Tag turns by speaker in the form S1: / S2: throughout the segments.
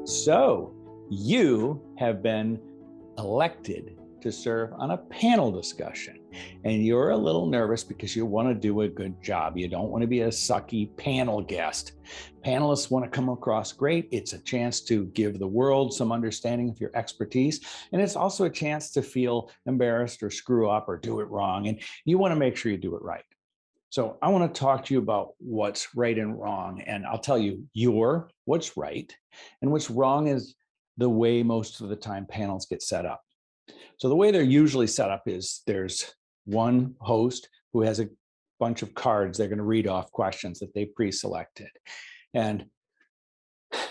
S1: So you have been elected to serve on a panel discussion, and you're a little nervous because you want to do a good job. You don't want to be a sucky panel guest. Panelists want to come across great. It's a chance to give the world some understanding of your expertise, and it's also a chance to feel embarrassed or screw up or do it wrong, and you want to make sure you do it right. So I want to talk to you about what's right and wrong, and I'll tell you what's right, and what's wrong is the way most of the time panels get set up. So the way they're usually set up is there's one host who has a bunch of cards. They're going to read off questions that they pre-selected. And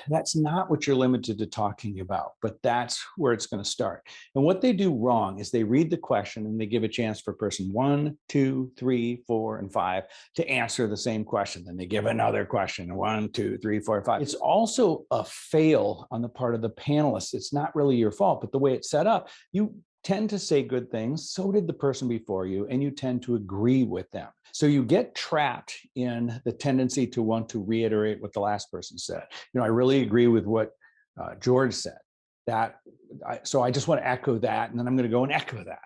S1: that's not what you're limited to talking about, but that's where it's going to start. And what they do wrong is they read the question and they give a chance for person 1, 2, 3, 4, and 5 to answer the same question. Then they give another question, 1, 2, 3, 4, 5. It's also a fail on the part of the panelists. It's not really your fault, but the way it's set up, you tend to say good things. So did the person before you, and you tend to agree with them. So you get trapped in the tendency to want to reiterate what the last person said. I really agree with what George said. So I just want to echo that, and then I'm going to go and echo that.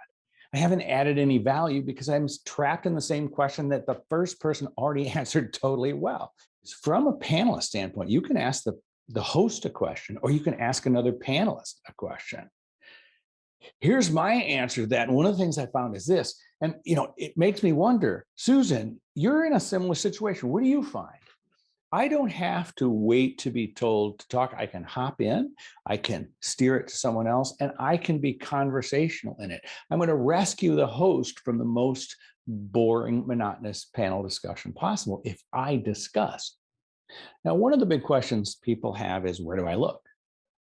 S1: I haven't added any value because I'm trapped in the same question that the first person already answered totally well. From a panelist standpoint, you can ask the host a question, or you can ask another panelist a question. Here's my answer to that. And one of the things I found is this, and it makes me wonder, Susan, you're in a similar situation. What do you find? I don't have to wait to be told to talk. I can hop in, I can steer it to someone else, and I can be conversational in it. I'm going to rescue the host from the most boring, monotonous panel discussion possible if I discuss. Now, one of the big questions people have is, where do I look?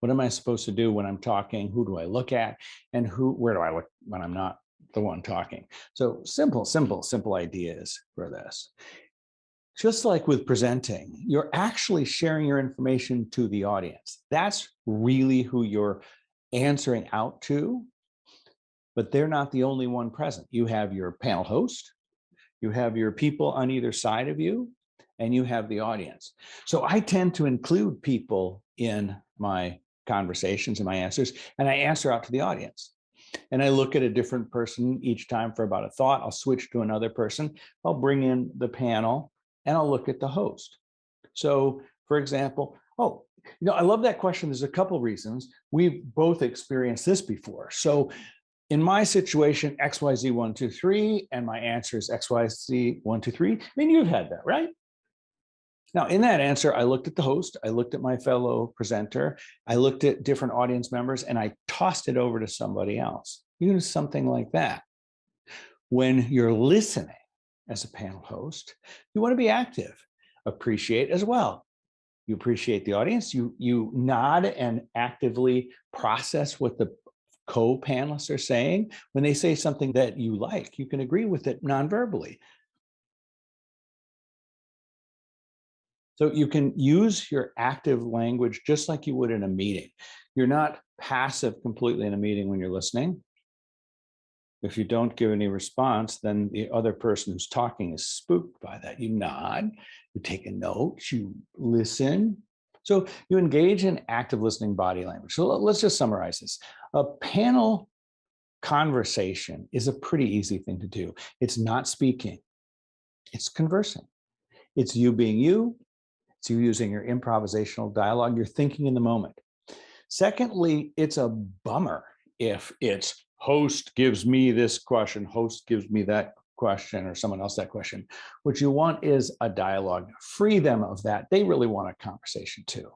S1: What am I supposed to do when I'm talking? Who do I look at? And where do I look when I'm not the one talking? So simple ideas for this. Just like with presenting, you're actually sharing your information to the audience. That's really who you're answering out to, but they're not the only one present. You have your panel host, you have your people on either side of you, and you have the audience. So I tend to include people in my conversations and my answers, and I answer out to the audience. And I look at a different person each time for about a thought. I'll switch to another person. I'll bring in the panel, and I'll look at the host. So, for example, I love that question. There's a couple reasons. We've both experienced this before. So in my situation, XYZ 1, 2, 3, and my answer is XYZ 1, 2, 3. I mean, you've had that, right? Now, in that answer, I looked at the host, I looked at my fellow presenter, I looked at different audience members, and I tossed it over to somebody else. Use something like that. When you're listening as a panel host, you want to be active, appreciate as well. You appreciate the audience, you nod and actively process what the co-panelists are saying. When they say something that you like, you can agree with it non-verbally. So you can use your active language just like you would in a meeting. You're not passive completely in a meeting when you're listening. If you don't give any response, then the other person who's talking is spooked by that. You nod, you take a note, you listen. So you engage in active listening body language. So let's just summarize this. A panel conversation is a pretty easy thing to do. It's not speaking, it's conversing. It's you being you. It's you using your improvisational dialogue. You're thinking in the moment. Secondly, it's a bummer if it's host gives me this question, host gives me that question, or someone else that question. What you want is a dialogue. Free them of that. They really want a conversation too.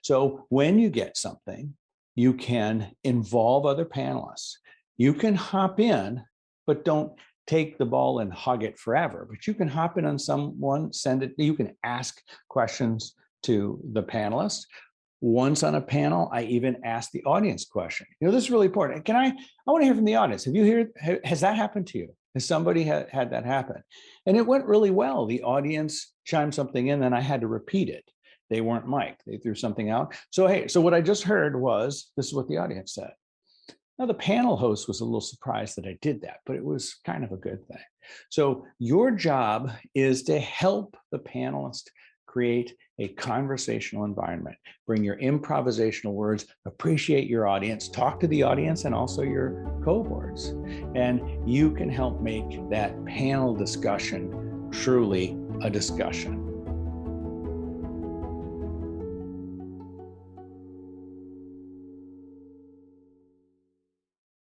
S1: So when you get something, you can involve other panelists. You can hop in, but don't take the ball and hug it forever. But you can hop in on someone, send it. You can ask questions to the panelists. Once on a panel, I even asked the audience question. This is really important. I want to hear from the audience. Has that happened to you? Has somebody had that happen? And it went really well. The audience chimed something in, and I had to repeat it. They weren't mic'd. They threw something out. So what I just heard was, this is what the audience said. Now, the panel host was a little surprised that I did that, but it was kind of a good thing. So your job is to help the panelist create a conversational environment. Bring your improvisational words, appreciate your audience, talk to the audience and also your cohorts. And you can help make that panel discussion truly a discussion.